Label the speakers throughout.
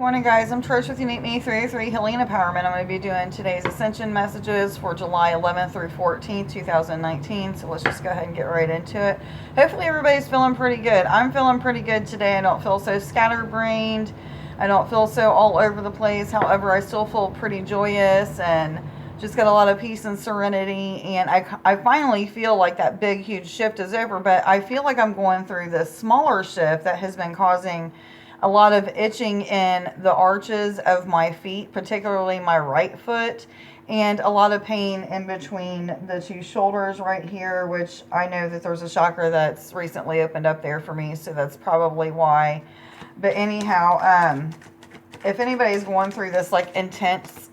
Speaker 1: Morning, guys. I'm Trish with Unique Me 303 Healing and Empowerment. I'm going to be doing today's Ascension messages for July 11th through 14th, 2019. So let's just go ahead and get right into it. Hopefully everybody's feeling pretty good. I'm feeling pretty good today. I don't feel so scatterbrained. I don't feel so all over the place. However, I still feel pretty joyous and just got a lot of peace and serenity. And I finally feel like that big, huge shift is over. But I feel like I'm going through this smaller shift that has been causing a lot of itching in the arches of my feet, particularly my right foot, and a lot of pain in between the two shoulders right here, which I know that there's a chakra that's recently opened up there for me, so that's probably why. But anyhow, if anybody's going through this like intense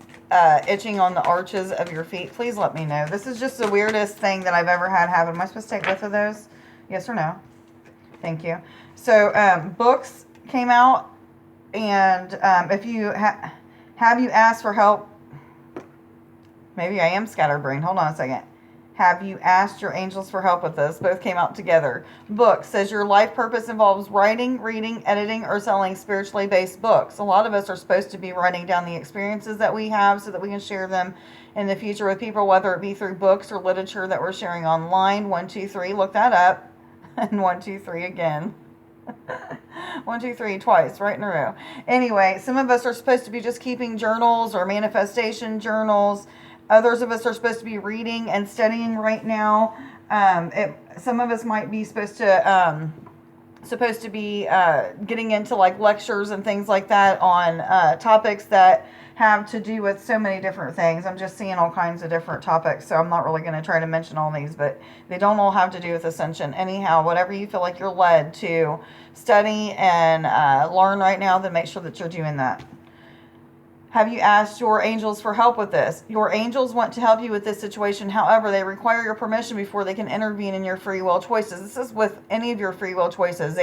Speaker 1: itching on the arches of your feet, please let me know. This is just the weirdest thing that I've ever had happen. Am I supposed to take both of those? Yes or no? Thank you. So books came out, and if you have you asked for help, maybe I am scatterbrained. Hold on a second. Have you asked your angels for help with this? Both came out together. Book says your life purpose involves writing, reading, editing, or selling spiritually based books. A lot of us are supposed to be writing down the experiences that we have so that we can share them in the future with people, whether it be through books or literature that we're sharing online. 1, 2, 3, look that up. And 1, 2, 3 again. 1, 2, 3, twice, right in a row. Anyway, some of us are supposed to be just keeping journals or manifestation journals. Others of us are supposed to be reading and studying right now. Some of us might be supposed to be getting into like lectures and things like that on topics that have to do with so many different things. I'm just seeing all kinds of different topics, so I'm not really going to try to mention all these, but they don't all have to do with Ascension. Anyhow, whatever you feel like you're led to study and learn right now, then make sure that you're doing that. Have you asked your angels for help with this? Your angels want to help you with this situation. However, they require your permission before they can intervene in your free will choices. This is with any of your free will choices.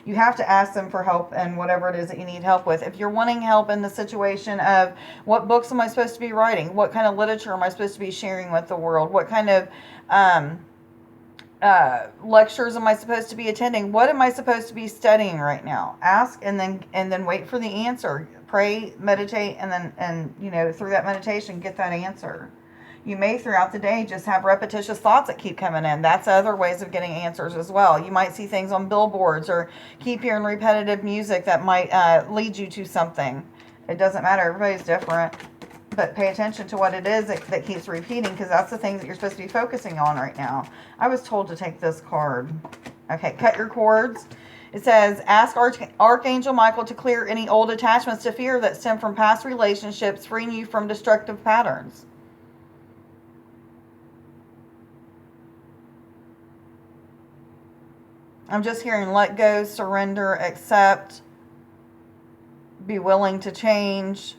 Speaker 1: You have to ask them for help in whatever it is that you need help with. If you're wanting help in the situation of what books am I supposed to be writing? What kind of literature am I supposed to be sharing with the world? What kind of lectures am I supposed to be attending? What am I supposed to be studying right now? Ask and then wait for the answer. Pray, meditate, and then through that meditation get that answer. You may throughout the day just have repetitious thoughts that keep coming in. That's other ways of getting answers as well. You might see things on billboards or keep hearing repetitive music that might lead you to something. It doesn't matter. Everybody's different. But pay attention to what it is that keeps repeating, because that's the things that you're supposed to be focusing on right now. I was told to take this card. Okay, cut your cords. It says, ask Archangel Michael to clear any old attachments to fear that stem from past relationships, freeing you from destructive patterns. I'm just hearing let go, surrender, accept, be willing to change.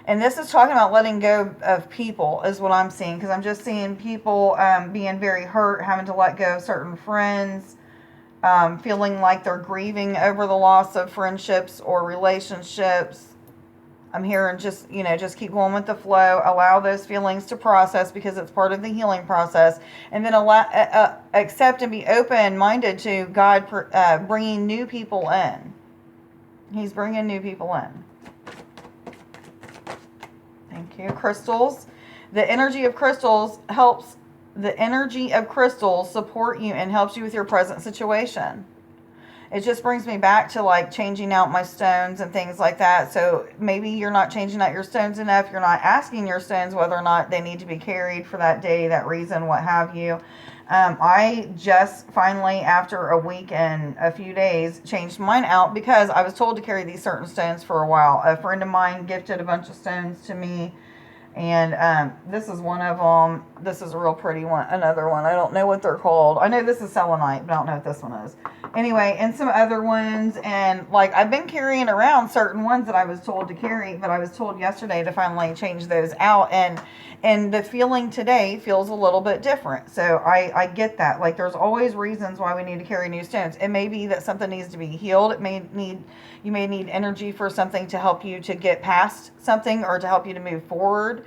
Speaker 1: And this is talking about letting go of people is what I'm seeing, because I'm just seeing people being very hurt, having to let go of certain friends, feeling like they're grieving over the loss of friendships or relationships. I'm hearing just keep going with the flow. Allow those feelings to process, because it's part of the healing process. And then accept and be open-minded to God bringing new people in. He's bringing new people in. Thank you. Crystals. The energy of crystals support you and helps you with your present situation. It just brings me back to like changing out my stones and things like that. So maybe you're not changing out your stones enough. You're not asking your stones whether or not they need to be carried for that day, that reason, what have you. I just finally, after a week and a few days, changed mine out because I was told to carry these certain stones for a while. A friend of mine gifted a bunch of stones to me, and this is one of them. This is a real pretty one. Another one. I don't know what they're called. I know this is selenite, but I don't know what this one is. Anyway, and some other ones, and like I've been carrying around certain ones that I was told to carry, but I was told yesterday to finally change those out, and the feeling today feels a little bit different. So I get that. Like there's always reasons why we need to carry new stones. It may be that something needs to be healed. You may need energy for something to help you to get past something or to help you to move forward.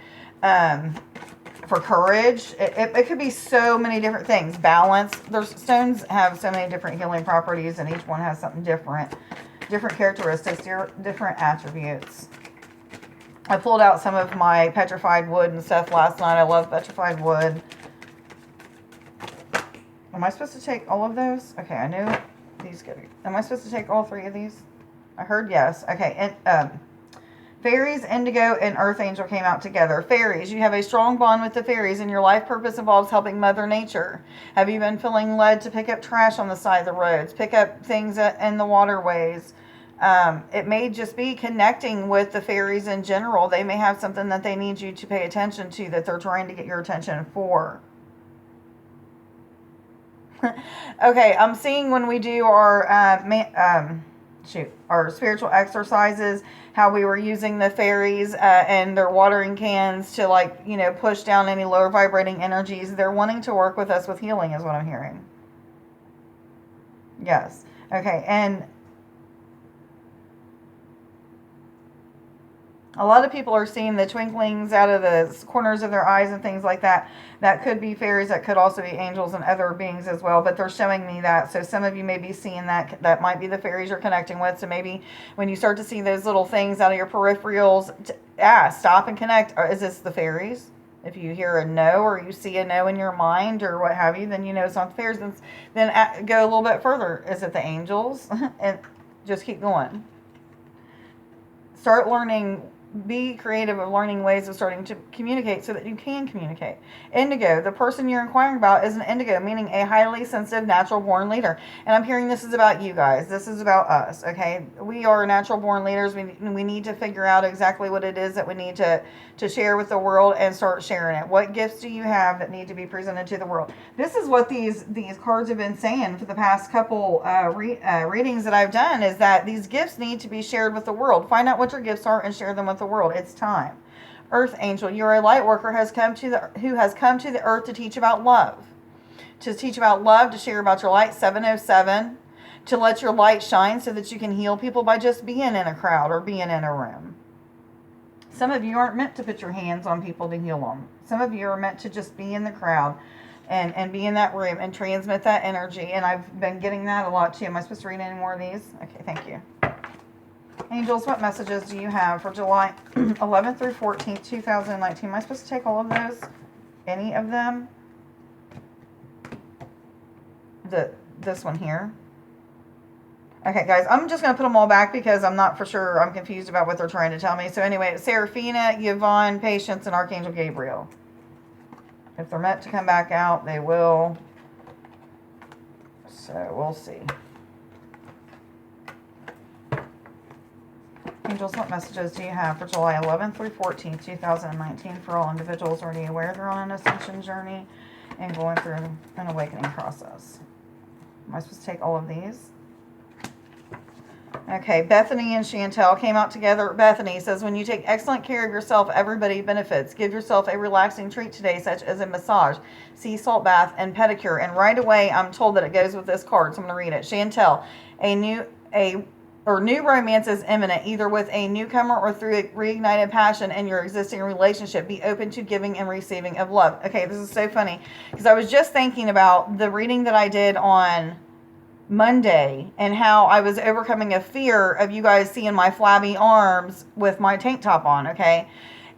Speaker 1: For courage. It could be so many different things. Balance. Stones have so many different healing properties, and each one has something different. different characteristics, different attributes. I pulled out some of my petrified wood and stuff last night. I love petrified wood. Am I supposed to take all of those? Okay, I knew these good. Am I supposed to take all 3 of these? I heard yes. Okay, and fairies, indigo, and earth angel came out together. Fairies, you have a strong bond with the fairies, and your life purpose involves helping Mother Nature. Have you been feeling led to pick up trash on the side of the roads, pick up things in the waterways? It may just be connecting with the fairies in general. They may have something that they need you to pay attention to that they're trying to get your attention for. Okay, I'm seeing when we do our our spiritual exercises, how we were using the fairies and their watering cans to, like, you know, push down any lower vibrating energies. They're wanting to work with us with healing is what I'm hearing. Yes. Okay, and a lot of people are seeing the twinklings out of the corners of their eyes and things like that. That could be fairies. That could also be angels and other beings as well. But they're showing me that. So some of you may be seeing that. That might be the fairies you're connecting with. So maybe when you start to see those little things out of your peripherals, stop and connect. Is this the fairies? If you hear a no, or you see a no in your mind or what have you, then you know it's not the fairies. Then go a little bit further. Is it the angels? And just keep going. Start learning. Be creative of learning ways of starting to communicate so that you can communicate. Indigo, the person you're inquiring about is an indigo, meaning a highly sensitive, natural-born leader. And I'm hearing this is about you guys. This is about us, okay? We are natural-born leaders. We need to figure out exactly what it is that we need to share with the world and start sharing it. What gifts do you have that need to be presented to the world? This is what these cards have been saying for the past couple readings that I've done, is that these gifts need to be shared with the world. Find out what your gifts are and share them with the world. It's time. Earth angel, you're a light worker who has come to the earth to teach about love. To teach about love, to share about your light. 707. To let your light shine so that you can heal people by just being in a crowd or being in a room. Some of you aren't meant to put your hands on people to heal them. Some of you are meant to just be in the crowd and be in that room and transmit that energy. And I've been getting that a lot too. Am I supposed to read any more of these? Okay, thank you. Angels, what messages do you have for July 11th through 14th, 2019? Am I supposed to take all of those? Any of them? This one here. Okay, guys, I'm just going to put them all back because I'm not for sure. I'm confused about what they're trying to tell me. So anyway, Seraphina, Yvonne, Patience, and Archangel Gabriel. If they're meant to come back out, they will. So we'll see. Angels, what messages do you have for July 11th through 14th, 2019 for all individuals already aware they're on an ascension journey and going through an awakening process? Am I supposed to take all of these? Okay, Bethany and Chantel came out together. Bethany says, when you take excellent care of yourself, everybody benefits. Give yourself a relaxing treat today, such as a massage, sea salt bath, and pedicure. And right away, I'm told that it goes with this card, so I'm going to read it. Chantel, new romance is imminent, either with a newcomer or through a reignited passion in your existing relationship. Be open to giving and receiving of love. Okay, this is so funny, because I was just thinking about the reading that I did on Monday and how I was overcoming a fear of you guys seeing my flabby arms with my tank top on, okay?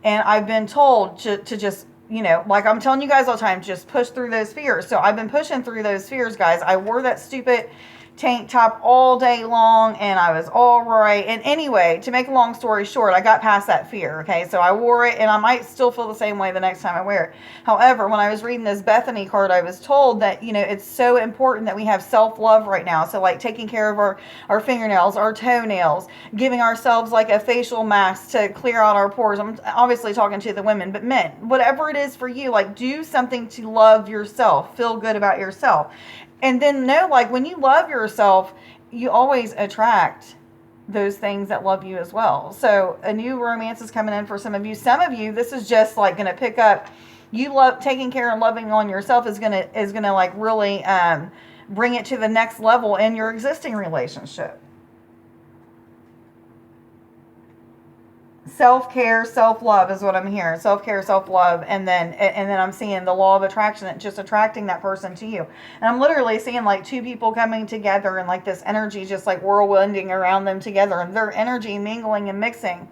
Speaker 1: And I've been told to just, you know, like I'm telling you guys all the time, just push through those fears. So I've been pushing through those fears, guys. I wore that stupid tank top all day long and I was all right. And anyway, to make a long story short, I got past that fear, okay? So I wore it and I might still feel the same way the next time I wear it. However, when I was reading this Bethany card, I was told that, you know, it's so important that we have self-love right now. So like taking care of our fingernails, our toenails, giving ourselves like a facial mask to clear out our pores. I'm obviously talking to the women, but men, whatever it is for you, like do something to love yourself, feel good about yourself. And then know, like, when you love yourself, you always attract those things that love you as well. So a new romance is coming in for some of you. Some of you, this is just like going to pick up. You love taking care and loving on yourself is gonna like really bring it to the next level in your existing relationship. Self-care, self-love is what I'm hearing. Self-care, self-love, and then I'm seeing the law of attraction, just attracting that person to you. And I'm literally seeing like two people coming together, and like this energy just like whirlwinding around them together, and their energy mingling and mixing.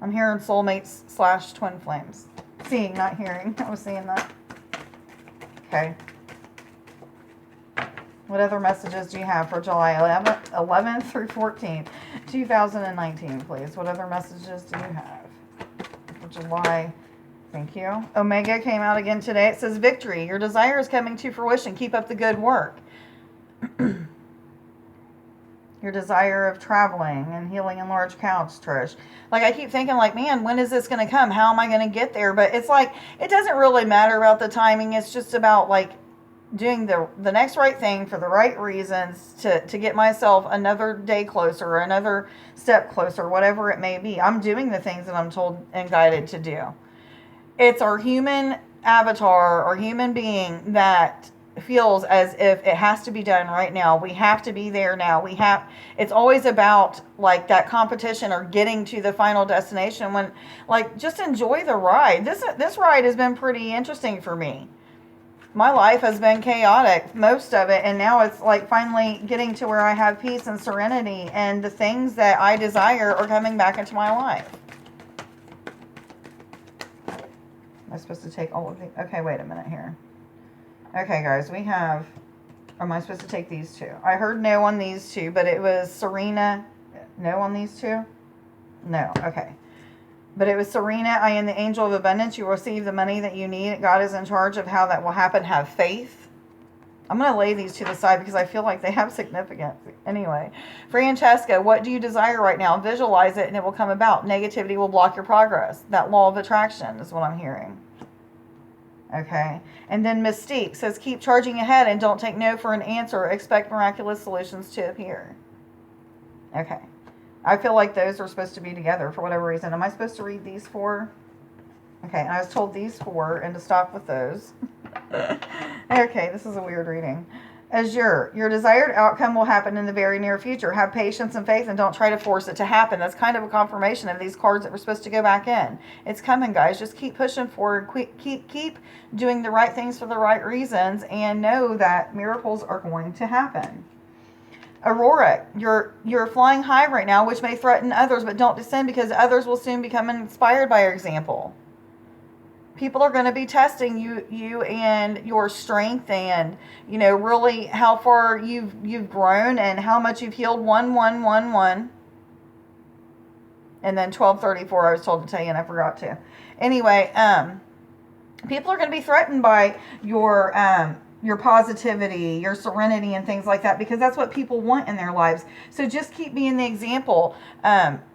Speaker 1: I'm hearing soulmates / twin flames. Seeing, not hearing. I was seeing that. Okay. What other messages do you have for July 11th through 14th, 2019, please? What other messages do you have for July? Thank you. Omega came out again today. It says, victory. Your desire is coming to fruition. Keep up the good work. Your desire of traveling and healing in large couch, Trish. Like, I keep thinking, like, man, when is this going to come? How am I going to get there? But it's like, it doesn't really matter about the timing. It's just about, like, doing the next right thing for the right reasons to get myself another day closer or another step closer, whatever it may be. I'm doing the things that I'm told and guided to do. It's our human avatar or human being that feels as if it has to be done right now. We have to be there now. It's always about like that competition or getting to the final destination, when like just enjoy the ride. This ride has been pretty interesting for me. My life has been chaotic, most of it, and now it's like finally getting to where I have peace and serenity, and the things that I desire are coming back into my life. Am I supposed to take all of the... Okay, wait a minute here. Okay, guys, we have... Am I supposed to take these two? I heard no on these two, but it was Serena. No on these two? No, okay. But it was Serena, I am the angel of abundance. You will receive the money that you need. God is in charge of how that will happen. Have faith. I'm going to lay these to the side because I feel like they have significance. Anyway, Francesca, what do you desire right now? Visualize it and it will come about. Negativity will block your progress. That law of attraction is what I'm hearing. Okay. And then Mystique says, keep charging ahead and don't take no for an answer. Expect miraculous solutions to appear. Okay. I feel like those are supposed to be together for whatever reason. Am I supposed to read these four? Okay, and I was told these four and to stop with those. Okay, this is a weird reading. Azure, your desired outcome will happen in the very near future. Have patience and faith and don't try to force it to happen. That's kind of a confirmation of these cards that were supposed to go back in. It's coming, guys. Just keep pushing forward. Keep doing the right things for the right reasons and know that miracles are going to happen. Aurora, you're flying high right now, which may threaten others, but don't descend because others will soon become inspired by your example. People are going to be testing you and your strength and, you know, really how far you've grown and how much you've healed. 1111. And then 1234 I was told to tell you and I forgot to. Anyway, people are going to be threatened by your positivity, your serenity, and things like that, because that's what people want in their lives. So just keep being the example.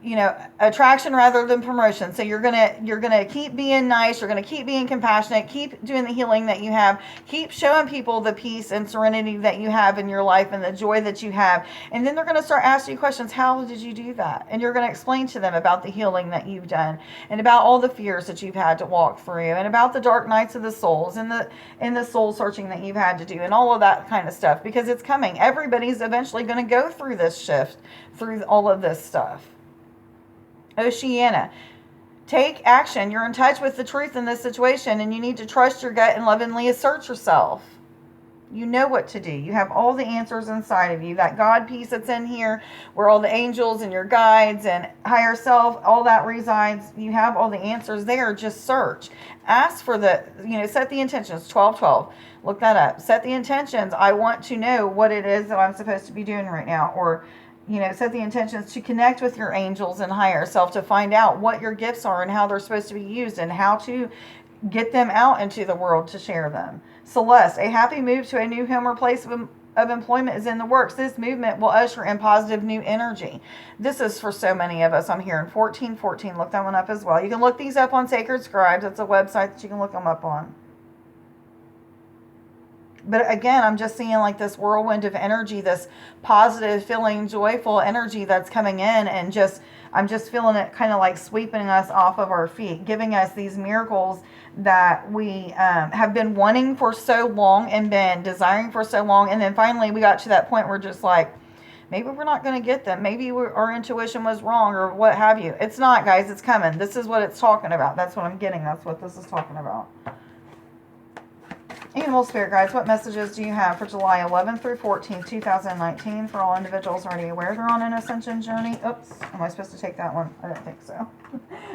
Speaker 1: You know, attraction rather than promotion. So you're gonna keep being nice. You're gonna keep being compassionate. Keep doing the healing that you have. Keep showing people the peace and serenity that you have in your life and the joy that you have. And then they're gonna start asking you questions. How did you do that? And you're gonna explain to them about the healing that you've done and about all the fears that you've had to walk through and about the dark nights of the souls and the soul searching that you've had to do and all of that kind of stuff, because it's coming. Everybody's eventually going to go through this shift, through all of this stuff. Oceana, take action. You're in touch with the truth in this situation and you need to trust your gut and lovingly assert yourself. You know what to do. You have all the answers inside of you. That God peace that's in here, where all the angels and your guides and higher self, all that resides. You have all the answers there. Just search. Ask for set the intentions. 1212. Look that up. Set the intentions. I want to know what it is that I'm supposed to be doing right now. Or, set the intentions to connect with your angels and higher self to find out what your gifts are and how they're supposed to be used and how to get them out into the world to share them. Celeste, a happy move to a new home or place of employment is in the works. This movement will usher in positive new energy. This is for so many of us. I'm hearing 1414. Look that one up as well. You can look these up on Sacred Scribes. That's a website that you can look them up on. But again, I'm just seeing like this whirlwind of energy, this positive, feeling, joyful energy that's coming in, and I'm just feeling it kind of like sweeping us off of our feet, giving us these miracles that we have been wanting for so long and been desiring for so long. And then finally we got to that point where just like, Maybe we're not going to get them. Maybe our intuition was wrong or what have you. It's not, guys. It's coming. This is what it's talking about. That's what I'm getting. That's what this is talking about. Animal Spirit Guides, what messages do you have for July 11th through 14th, 2019 for all individuals already aware they're on an Ascension Journey? Oops. Am I supposed to take that one? I don't think so.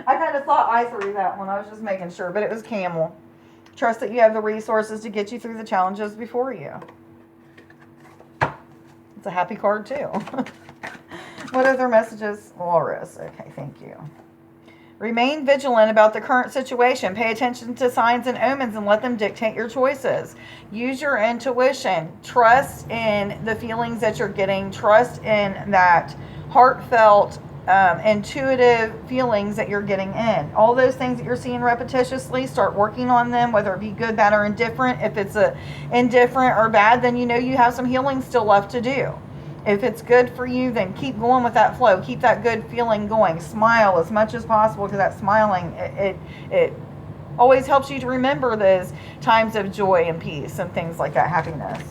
Speaker 1: I kind of thought I threw that one. I was just making sure. But it was Camel. Trust that you have the resources to get you through the challenges before you. It's a happy card, too. What other messages? Walrus. Okay, thank you. Remain vigilant about the current situation. Pay attention to signs and omens and let them dictate your choices. Use your intuition. Trust in the feelings that you're getting. Trust in that heartfelt, intuitive feelings that you're getting in. All those things that you're seeing repetitiously, start working on them, whether it be good, bad, or indifferent. If it's indifferent or bad, then you know you have some healing still left to do. If it's good for you, then keep going with that flow. Keep that good feeling going. Smile as much as possible, because that smiling, it always helps you to remember those times of joy and peace and things like that, happiness.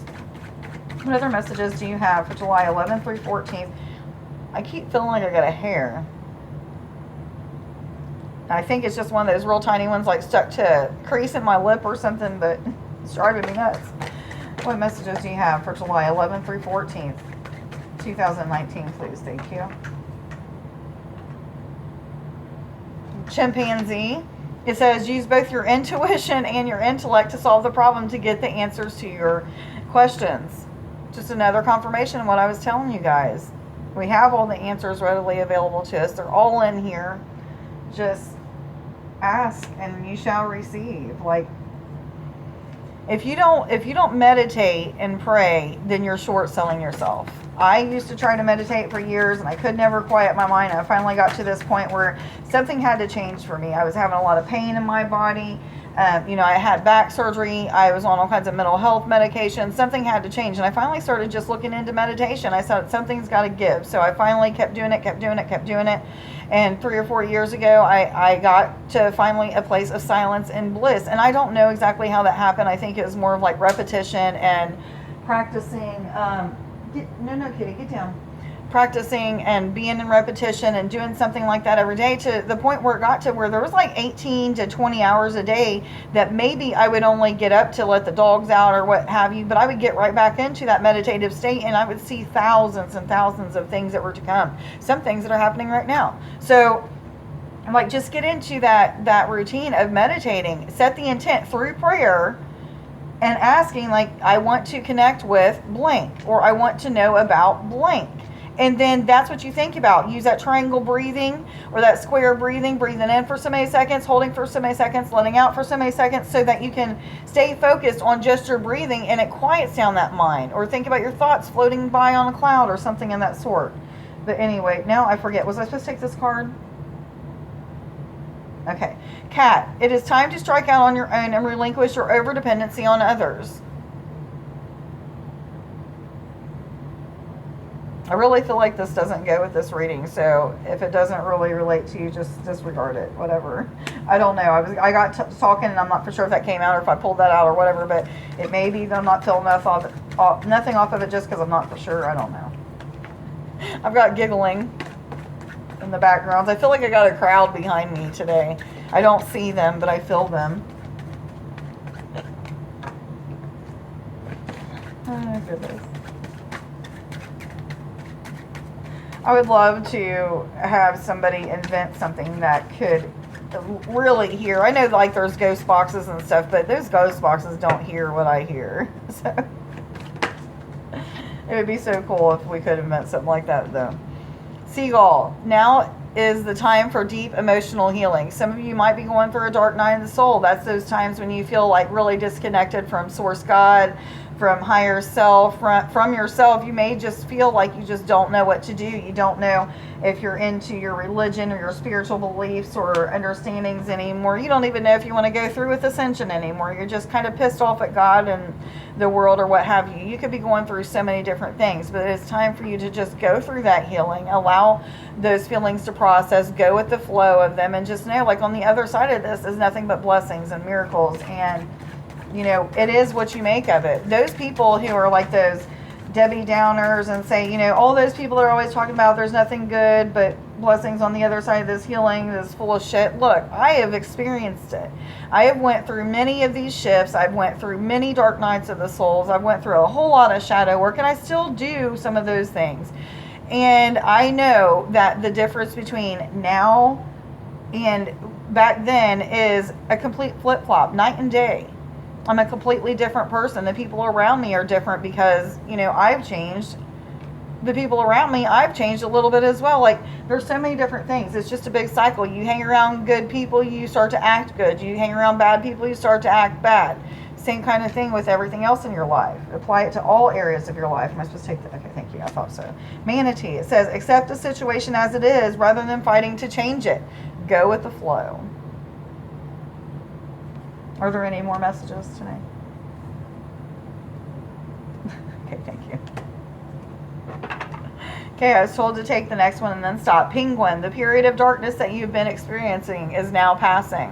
Speaker 1: What other messages do you have for July 11th through 14th? I keep feeling like I got a hair. I think it's just one of those real tiny ones, like stuck to a crease in my lip or something, but it's driving me nuts. What messages do you have for July 11th through 14th, 2019, please? Thank you. Chimpanzee. It says, use both your intuition and your intellect to solve the problem to get the answers to your questions. Just another confirmation of what I was telling you guys. We have all the answers readily available to us. They're all in here. Just ask and you shall receive. Like, if you don't meditate and pray, then you're short selling yourself. I used to try to meditate for years and I could never quiet my mind. I finally got to this point where something had to change for me. I was having a lot of pain in my body. I had back surgery. I was on all kinds of mental health medication. Something had to change. And I finally started just looking into meditation. I said, something's got to give. So I finally kept doing it. And 3 or 4 years ago, I got to finally a place of silence and bliss. And I don't know exactly how that happened. I think it was more of like repetition and practicing. No, kitty, get down. Practicing and being in repetition and doing something like that every day, to the point where it got to where there was like 18 to 20 hours a day that maybe I would only get up to let the dogs out or what have you, but I would get right back into that meditative state and I would see thousands and thousands of things that were to come. Some things that are happening right now. So like, just get into that routine of meditating. Set the intent through prayer and asking, like, I want to connect with blank, or I want to know about blank. And then that's what you think about. Use that triangle breathing or that square breathing in for so many seconds, holding for so many seconds, letting out for so many seconds, so that you can stay focused on just your breathing and it quiets down that mind. Or think about your thoughts floating by on a cloud or something in that sort. But anyway, now I forget. Was I supposed to take this card? Okay. Cat, it is time to strike out on your own and relinquish your overdependency on others. I really feel like this doesn't go with this reading, so if it doesn't really relate to you, just disregard it, whatever. I don't know. I got talking, and I'm not for sure if that came out or if I pulled that out or whatever, but it may be that I'm not feeling nothing off of it just because I'm not for sure. I don't know. I've got giggling in the background. I feel like I got a crowd behind me today. I don't see them, but I feel them. Oh, goodness. I would love to have somebody invent something that could really hear. I know, like, there's ghost boxes and stuff, but those ghost boxes don't hear what I hear. So it would be so cool if we could invent something like that, though. Seagull, now is the time for deep emotional healing. Some of you might be going through a dark night of the soul. That's those times when you feel like really disconnected from Source God, from higher self, from yourself. You may just feel like you just don't know what to do. You don't know if you're into your religion or your spiritual beliefs or understandings anymore. You don't even know if you want to go through with Ascension anymore. You're just kind of pissed off at God and the world or what have you. You could be going through so many different things, but it's time for you to just go through that healing. Allow those feelings to process, go with the flow of them, and just know, like, on the other side of this is nothing but blessings and miracles, and it is what you make of it. Those people who are like those Debbie Downers and say, you know, all those people are always talking about there's nothing good but blessings on the other side of this healing, this full of shit. Look, I have experienced it. I have went through many of these shifts. I've went through many dark nights of the souls. I've went through a whole lot of shadow work, and I still do some of those things. And I know that the difference between now and back then is a complete flip-flop, night and day. I'm a completely different person. The people around me are different because, you know, I've changed. The people around me, I've changed a little bit as well. Like, there's so many different things. It's just a big cycle. You hang around good people, you start to act good. You hang around bad people, you start to act bad. Same kind of thing with everything else in your life. Apply it to all areas of your life. Am I supposed to take that? Okay, thank you. I thought so. Manatee. It says, accept the situation as it is rather than fighting to change it. Go with the flow. Are there any more messages tonight? Okay, thank you. Okay, I was told to take the next one and then stop. Penguin, the period of darkness that you've been experiencing is now passing.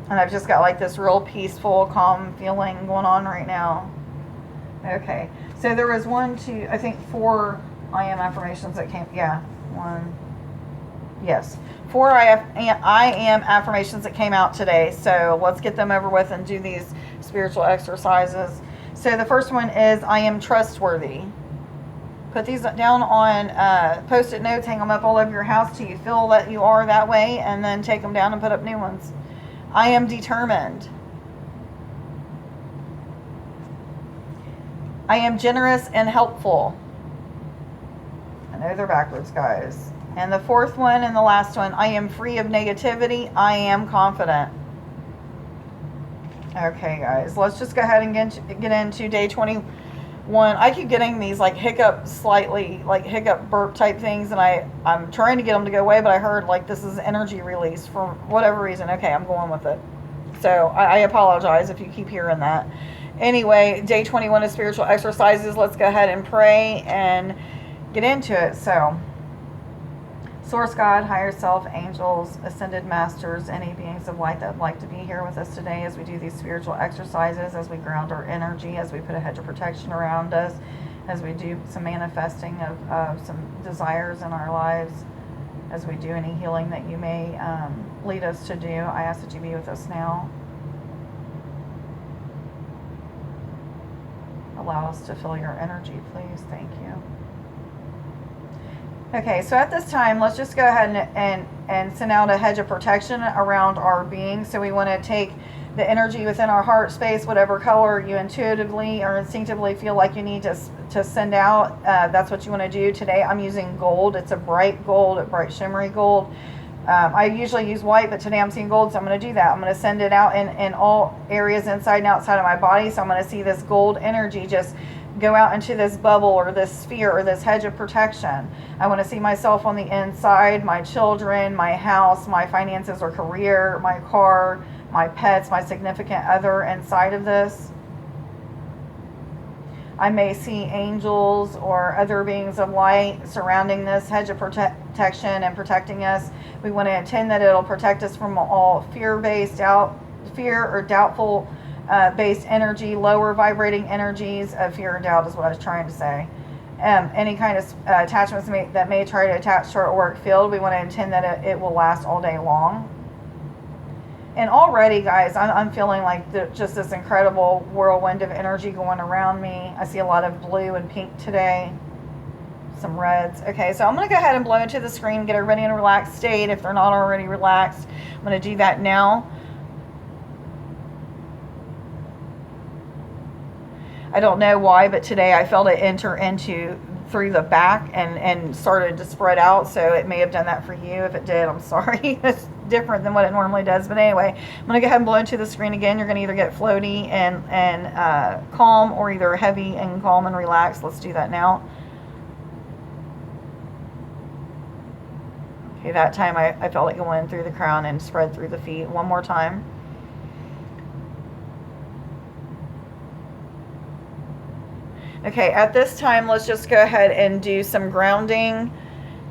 Speaker 1: And I've just got like this real peaceful, calm feeling going on right now. Okay, so there was 1, 2, I think 4 I am affirmations that came. Yeah, 1. Yes, 4 I am affirmations that came out today. So let's get them over with and do these spiritual exercises. So the first one is, I am trustworthy. Put these down on Post-it notes, hang them up all over your house till you feel that you are that way, and then take them down and put up new ones. I am determined. I am generous and helpful. I know they're backwards, guys. And the 4th one and the last one, I am free of negativity. I am confident. Okay, guys, let's just go ahead and get into day 21. I keep getting these like hiccup burp type things, and I'm trying to get them to go away, but I heard like this is energy release for whatever reason. Okay, I'm going with it. So I apologize if you keep hearing that. Anyway, day 21 is spiritual exercises. Let's go ahead and pray and get into it. So, Source God, higher self, angels, ascended masters, any beings of light that would like to be here with us today as we do these spiritual exercises, as we ground our energy, as we put a hedge of protection around us, as we do some manifesting of some desires in our lives, as we do any healing that you may lead us to do. I ask that you be with us now. Allow us to feel your energy, please. Thank you. Okay, so at this time, let's just go ahead and send out a hedge of protection around our being. So we want to take the energy within our heart space, whatever color you intuitively or instinctively feel like you need to send out. That's what you want to do. Today I'm using gold. It's a bright gold, a bright shimmery gold. I usually use white, but today I'm seeing gold, so I'm going to do that. I'm going to send it out in all areas inside and outside of my body. So I'm going to see this gold energy just go out into this bubble or this sphere or this hedge of protection. I want to see myself on the inside, my children, my house, my finances or career, my car, my pets, my significant other inside of this. I may see angels or other beings of light surrounding this hedge of protection and protecting us. We want to intend that it'll protect us from all fear or doubtful based energy, lower vibrating energies of fear and doubt is what I was trying to say. Any kind of attachments that may try to attach to our auric field, we want to intend that it will last all day long. And already, guys, I'm feeling like just this incredible whirlwind of energy going around me. I see a lot of blue and pink today, some reds. Okay, so I'm going to go ahead and blow into the screen, get everybody in a relaxed state if they're not already relaxed. I'm going to do that now. I don't know why, but today I felt it enter through the back and started to spread out. So it may have done that for you. If it did, I'm sorry. It's different than what it normally does. But anyway, I'm going to go ahead and blow into the screen again. You're going to either get floaty and calm, or either heavy and calm and relaxed. Let's do that now. Okay, that time I felt it going through the crown and spread through the feet. One more time. Okay, at this time, let's just go ahead and do some grounding.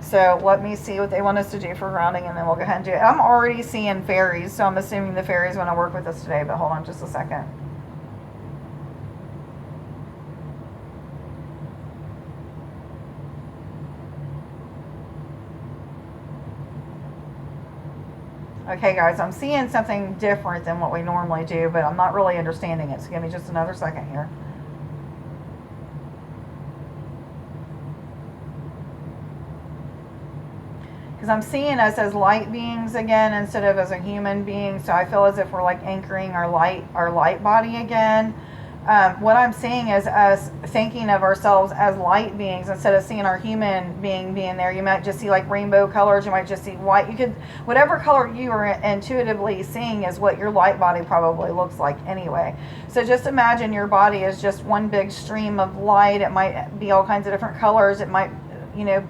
Speaker 1: So let me see what they want us to do for grounding, and then we'll go ahead and do it. I'm already seeing fairies, so I'm assuming the fairies want to work with us today, but hold on just a second. Okay, guys, I'm seeing something different than what we normally do, but I'm not really understanding it. So give me just another second here. Because I'm seeing us as light beings again instead of as a human being. So I feel as if we're like anchoring our light body again. What I'm seeing is us thinking of ourselves as light beings instead of seeing our human being there. You might just see like rainbow colors. You might just see white. You could, whatever color you are intuitively seeing is what your light body probably looks like anyway. So just imagine your body is just one big stream of light. It might be all kinds of different colors. It might,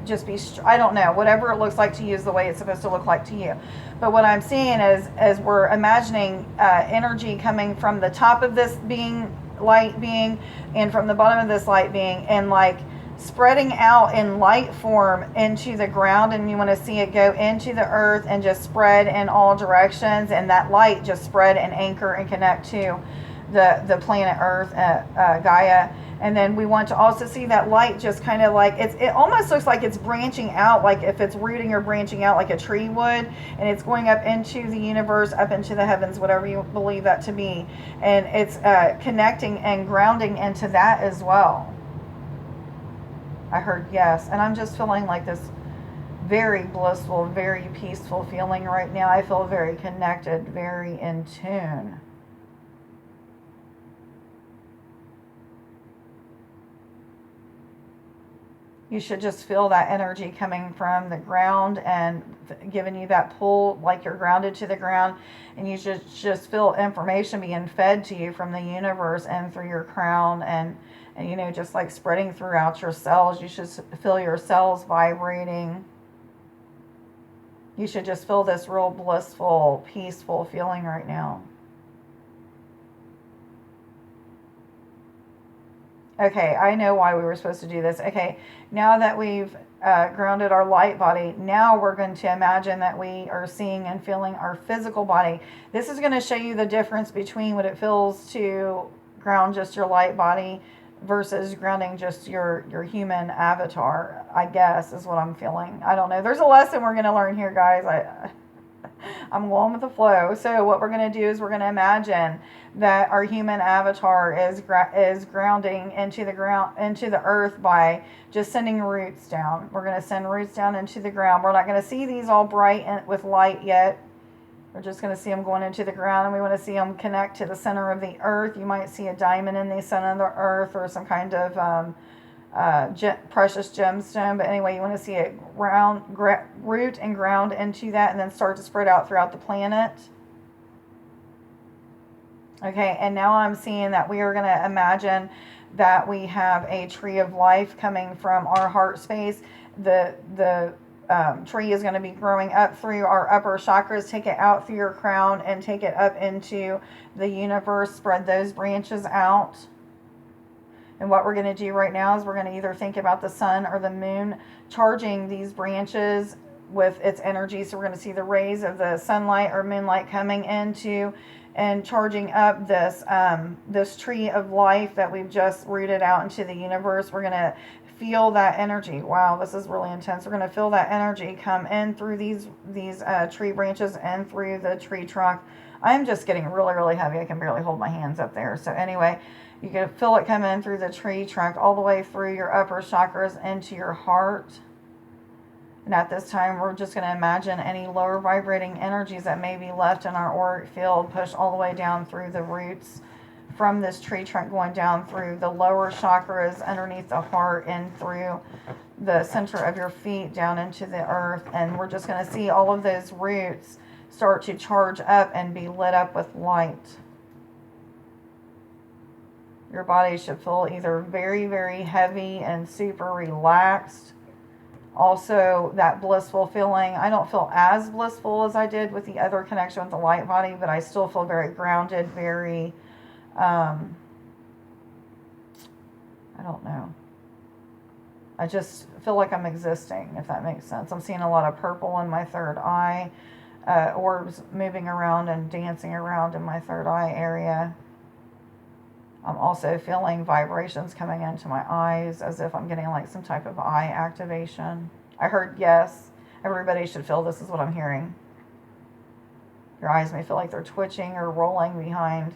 Speaker 1: just be, I don't know, whatever it looks like to you is the way it's supposed to look like to you. But what I'm seeing is, as we're imagining energy coming from the top of this light being, and from the bottom of this light being, and like spreading out in light form into the ground, and you want to see it go into the earth and just spread in all directions, and that light just spread and anchor and connect to the planet Earth, Gaia. And then we want to also see that light just kind of like, it almost looks like it's branching out, like if it's rooting or branching out like a tree would, and it's going up into the universe, up into the heavens, whatever you believe that to be. And it's connecting and grounding into that as well. I heard yes. And I'm just feeling like this very blissful, very peaceful feeling right now. I feel very connected, very in tune. You should just feel that energy coming from the ground and giving you that pull, like you're grounded to the ground. And you should just feel information being fed to you from the universe and through your crown, and just like spreading throughout your cells. You should feel your cells vibrating. You should just feel this real blissful, peaceful feeling right now. Okay, I know why we were supposed to do this. Okay, now that we've grounded our light body, now we're going to imagine that we are seeing and feeling our physical body. This is going to show you the difference between what it feels to ground just your light body versus grounding just your human avatar, I guess, is what I'm feeling. I don't know. There's a lesson we're going to learn here, guys. I'm going with the flow. So what we're going to do is we're going to imagine that our human avatar is grounding into the earth by just sending roots down. We're going to send roots down into the ground. We're not going to see these all bright with light yet. We're just going to see them going into the ground, and we want to see them connect to the center of the earth. You might see a diamond in the center of the earth, or some kind of precious gemstone. But anyway, you want to see it root and ground into that, and then start to spread out throughout the planet. Okay, and now I'm seeing that we are going to imagine that we have a tree of life coming from our heart space. The tree is going to be growing up through our upper chakras. Take it out through your crown and take it up into the universe. Spread those branches out. And what we're going to do right now is we're going to either think about the sun or the moon charging these branches with its energy. So we're going to see the rays of the sunlight or moonlight coming into and charging up this tree of life that we've just rooted out into the universe. We're going to feel that energy. Wow, this is really intense. We're going to feel that energy come in through these tree branches and through the tree trunk. I'm just getting really, really heavy. I can barely hold my hands up there. So anyway, you can feel it come in through the tree trunk all the way through your upper chakras into your heart. And at this time, we're just going to imagine any lower vibrating energies that may be left in our auric field, push all the way down through the roots from this tree trunk, going down through the lower chakras, underneath the heart, and through the center of your feet down into the earth. And we're just going to see all of those roots start to charge up and be lit up with light. Your body should feel either very, very heavy and super relaxed. Also, that blissful feeling. I don't feel as blissful as I did with the other connection with the light body, but I still feel very grounded, very, I don't know. I just feel like I'm existing, if that makes sense. I'm seeing a lot of purple in my third eye, orbs moving around and dancing around in my third eye area. I'm also feeling vibrations coming into my eyes as if I'm getting like some type of eye activation. I heard yes. Everybody should feel this is what I'm hearing. Your eyes may feel like they're twitching or rolling behind.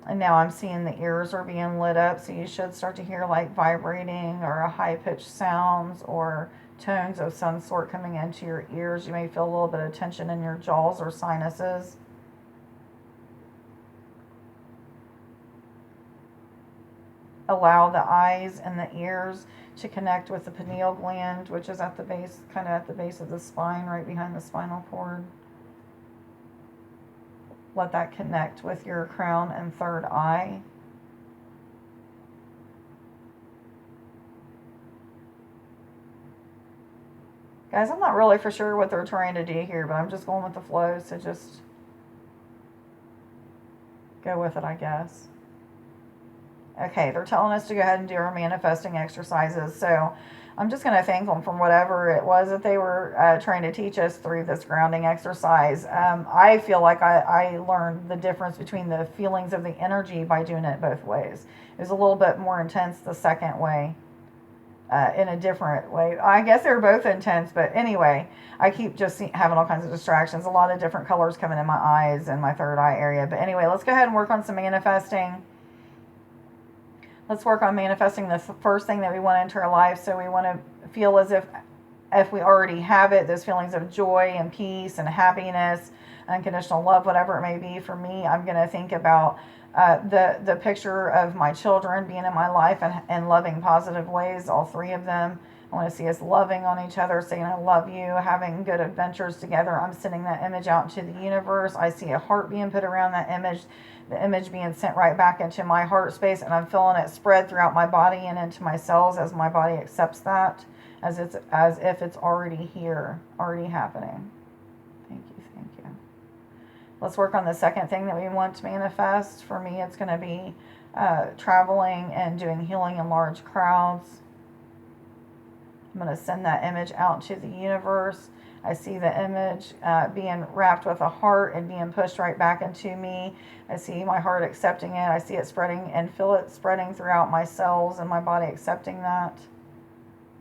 Speaker 1: And now I'm seeing the ears are being lit up, so you should start to hear like vibrating or a high-pitched sounds or tones of some sort coming into your ears. You may feel a little bit of tension in your jaws or sinuses. Allow the eyes and the ears to connect with the pineal gland, which is at the base, kind of at the base of the spine, right behind the spinal cord. Let that connect with your crown and third eye. Guys, I'm not really for sure what they're trying to do here, but I'm just going with the flow, so just go with it, I guess. Okay, they're telling us to go ahead and do our manifesting exercises, so I'm just going to thank them for whatever it was that they were trying to teach us through this grounding exercise. I feel like I learned the difference between the feelings of the energy by doing it both ways. It was a little bit more intense the second way, in a different way. I guess they were both intense, but anyway, I keep just having all kinds of distractions, a lot of different colors coming in my eyes and my third eye area. But anyway, let's go ahead and work on some manifesting. Let's work on manifesting the first thing that we want into our life. So we want to feel as if we already have it, those feelings of joy and peace and happiness, unconditional love, whatever it may be. For me, I'm going to think about the picture of my children being in my life and loving positive ways, all three of them. I want to see us loving on each other, saying I love you, having good adventures together. I'm sending that image out into the universe. I see a heart being put around that image, the image being sent right back into my heart space, and I'm feeling it spread throughout my body and into my cells as my body accepts that, as if it's already here, already happening. Thank you, thank you. Let's work on the second thing that we want to manifest. For me, it's going to be traveling and doing healing in large crowds. I'm going to send that image out to the universe. I see the image being wrapped with a heart and being pushed right back into me. I see my heart accepting it. I see it spreading and feel it spreading throughout my cells and my body accepting that.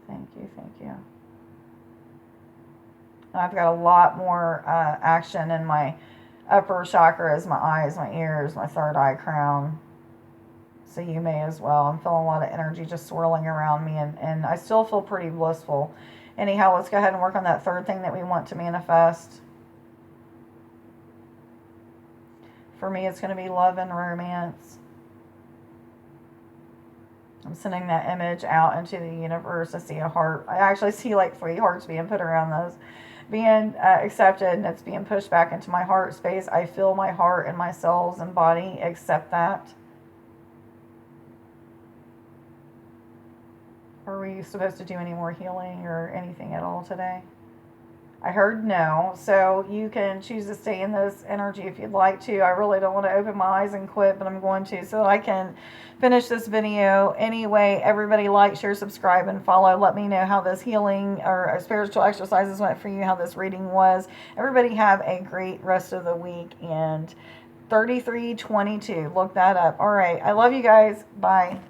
Speaker 1: Thank you, thank you. And I've got a lot more action in my upper chakras, my eyes, my ears, my third eye crown. So you may as well. I'm feeling a lot of energy just swirling around me, and I still feel pretty blissful. Anyhow, let's go ahead and work on that third thing that we want to manifest. For me, it's going to be love and romance. I'm sending that image out into the universe. I see a heart. I actually see like 3 hearts being put around those, being accepted, and it's being pushed back into my heart space. I feel my heart and my cells and body accept that. Are we supposed to do any more healing or anything at all today? I heard no, so you can choose to stay in this energy if you'd like to. I really don't want to open my eyes and quit, but I'm going to so that I can finish this video. Anyway, everybody like, share, subscribe, and follow. Let me know how this healing or spiritual exercises went for you, how this reading was. Everybody have a great rest of the week, and 3322, look that up. All right, I love you guys. Bye.